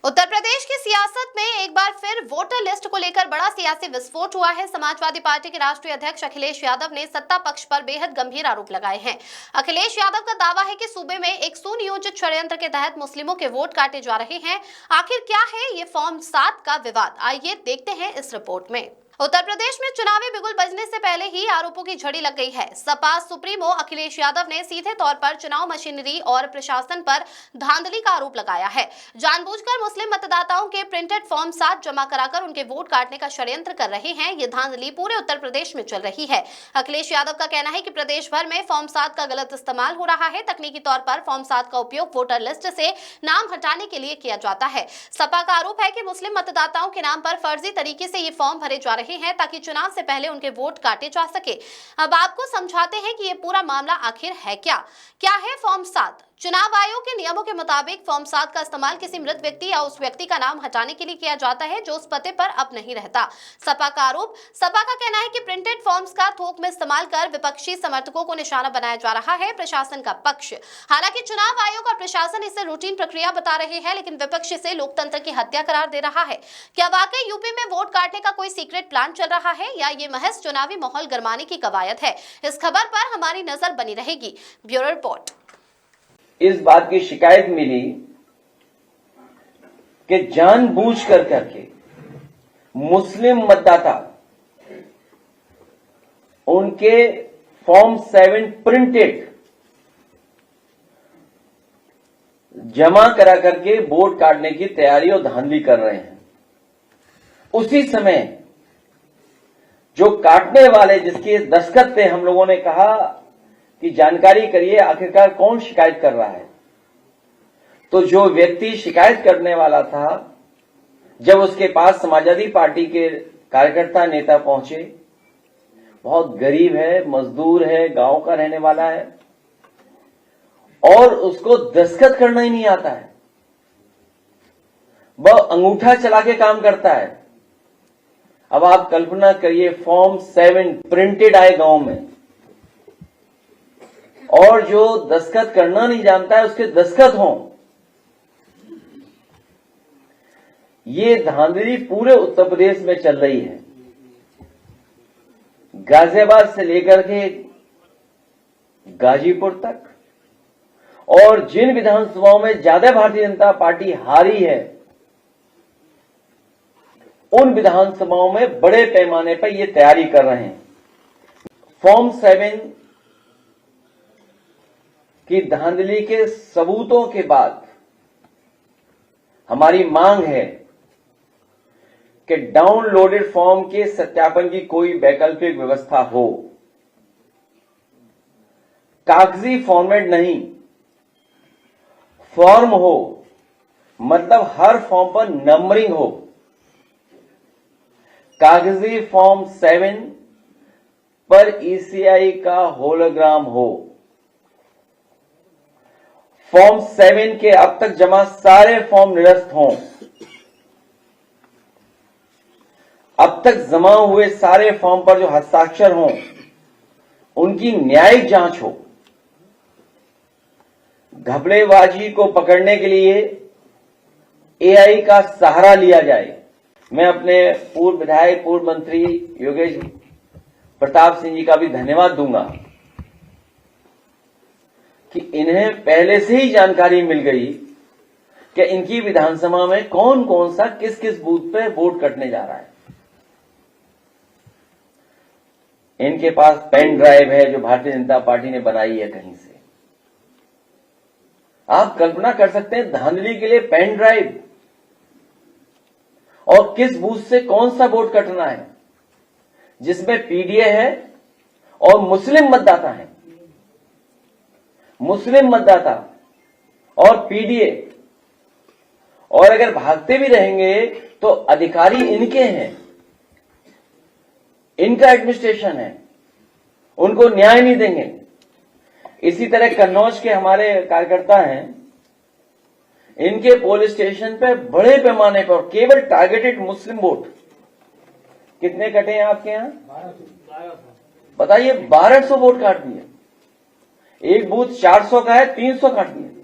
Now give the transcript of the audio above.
उत्तर प्रदेश की सियासत में एक बार फिर वोटर लिस्ट को लेकर बड़ा सियासी विस्फोट हुआ है। समाजवादी पार्टी के राष्ट्रीय अध्यक्ष अखिलेश यादव ने सत्ता पक्ष पर बेहद गंभीर आरोप लगाए हैं। अखिलेश यादव का दावा है कि सूबे में एक सुनियोजित षड्यंत्र के तहत मुस्लिमों के वोट काटे जा रहे हैं। आखिर क्या है ये फॉर्म 7 का विवाद, आइए देखते हैं इस रिपोर्ट में। उत्तर प्रदेश में चुनावी बिगुल बजने से पहले ही आरोपों की झड़ी लग गई है। सपा सुप्रीमो अखिलेश यादव ने सीधे तौर पर चुनाव मशीनरी और प्रशासन पर धांधली का आरोप लगाया है। जानबूझकर मुस्लिम मतदाताओं के प्रिंटेड फॉर्म 7 जमा कराकर उनके वोट काटने का षड्यंत्र कर रहे हैं। ये धांधली पूरे उत्तर प्रदेश में चल रही है। अखिलेश यादव का कहना है कि प्रदेश भर में फॉर्म 7 का गलत इस्तेमाल हो रहा है। तकनीकी तौर पर फॉर्म 7 का उपयोग वोटर लिस्ट से नाम हटाने के लिए किया जाता है। सपा का आरोप है कि मुस्लिम मतदाताओं के नाम पर फर्जी तरीके से ये फॉर्म भरे जा रहे हैं ताकि चुनाव से पहले उनके वोट काटे जा सके। अब आपको समझाते हैं कि ये पूरा मामला आखिर है क्या है फॉर्म 7। चुनाव आयोग के नियमों के मुताबिक फॉर्म 7 का इस्तेमाल किसी मृत व्यक्ति या उस व्यक्ति का नाम हटाने के लिए किया जाता है जो उस पते पर अब नहीं रहता। सपा का कहना है कि प्रिंटेड फॉर्म्स का थोक में इस्तेमाल कर विपक्षी समर्थकों को निशाना बनाया जा रहा है। प्रशासन का पक्ष, हालांकि चुनाव आयोग और प्रशासन इसे रूटीन प्रक्रिया बता रहे हैं, लेकिन विपक्ष इसे लोकतंत्र की हत्या करार दे रहा है। क्या वाकई यूपी में वोट काटने का कोई सीक्रेट प्लान चल रहा है या ये महज चुनावी माहौल गरमाने की कवायद है? इस खबर पर हमारी नजर बनी रहेगी। Bureau report. इस बात की शिकायत मिली कि जानबूझ कर करके मुस्लिम मतदाता उनके फॉर्म 7 प्रिंटेड जमा करा करके वोट काटने की तैयारी और धांधली कर रहे हैं। उसी समय जो काटने वाले जिसके दस्तखत थे, हम लोगों ने कहा कि जानकारी करिए आखिरकार कौन शिकायत कर रहा है। तो जो व्यक्ति शिकायत करने वाला था, जब उसके पास समाजवादी पार्टी के कार्यकर्ता नेता पहुंचे, बहुत गरीब है, मजदूर है, गांव का रहने वाला है और उसको दस्तखत करना ही नहीं आता है, वह अंगूठा चला के काम करता है। अब आप कल्पना करिए, फॉर्म 7 प्रिंटेड आए गांव में और जो दस्तखत करना नहीं जानता है उसके दस्तखत हों। ये धांधली पूरे उत्तर प्रदेश में चल रही है। गाजियाबाद से लेकर के गाजीपुर तक, और जिन विधानसभाओं में ज्यादा भारतीय जनता पार्टी हारी है उन विधानसभाओं में बड़े पैमाने पर ये तैयारी कर रहे हैं। फॉर्म 7 की धांधली के सबूतों के बाद हमारी मांग है कि डाउनलोडेड फॉर्म के सत्यापन की कोई वैकल्पिक व्यवस्था हो। कागजी फॉर्मेट नहीं, फॉर्म हो, मतलब हर फॉर्म पर नंबरिंग हो। कागजी फॉर्म 7 पर ईसीआई का होलोग्राम हो। फॉर्म 7 के अब तक जमा सारे फॉर्म निरस्त हों। अब तक जमा हुए सारे फॉर्म पर जो हस्ताक्षर हों उनकी न्यायिक जांच हो। घपलेबाजी को पकड़ने के लिए एआई का सहारा लिया जाए। मैं अपने पूर्व विधायक, पूर्व मंत्री योगेश प्रताप सिंह जी का भी धन्यवाद दूंगा कि इन्हें पहले से ही जानकारी मिल गई कि इनकी विधानसभा में कौन कौन सा किस किस बूथ पे वोट कटने जा रहा है। इनके पास पेन ड्राइव है जो भारतीय जनता पार्टी ने बनाई है कहीं से। आप कल्पना कर सकते हैं धांधली के लिए पेन ड्राइव, और किस बूथ से कौन सा वोट कटना है जिसमें पीडीए है और मुस्लिम मतदाता है। मुस्लिम मतदाता और पीडीए, और अगर भागते भी रहेंगे तो अधिकारी इनके हैं, इनका एडमिनिस्ट्रेशन है, उनको न्याय नहीं देंगे। इसी तरह कन्नौज के हमारे कार्यकर्ता हैं, इनके पुलिस स्टेशन पे बड़े पैमाने पर केवल टारगेटेड मुस्लिम वोट कितने कटे हैं आपके यहां? बताइए, 1200 वोट काट दिए। एक बूथ 400 का है, 300 काट दिए।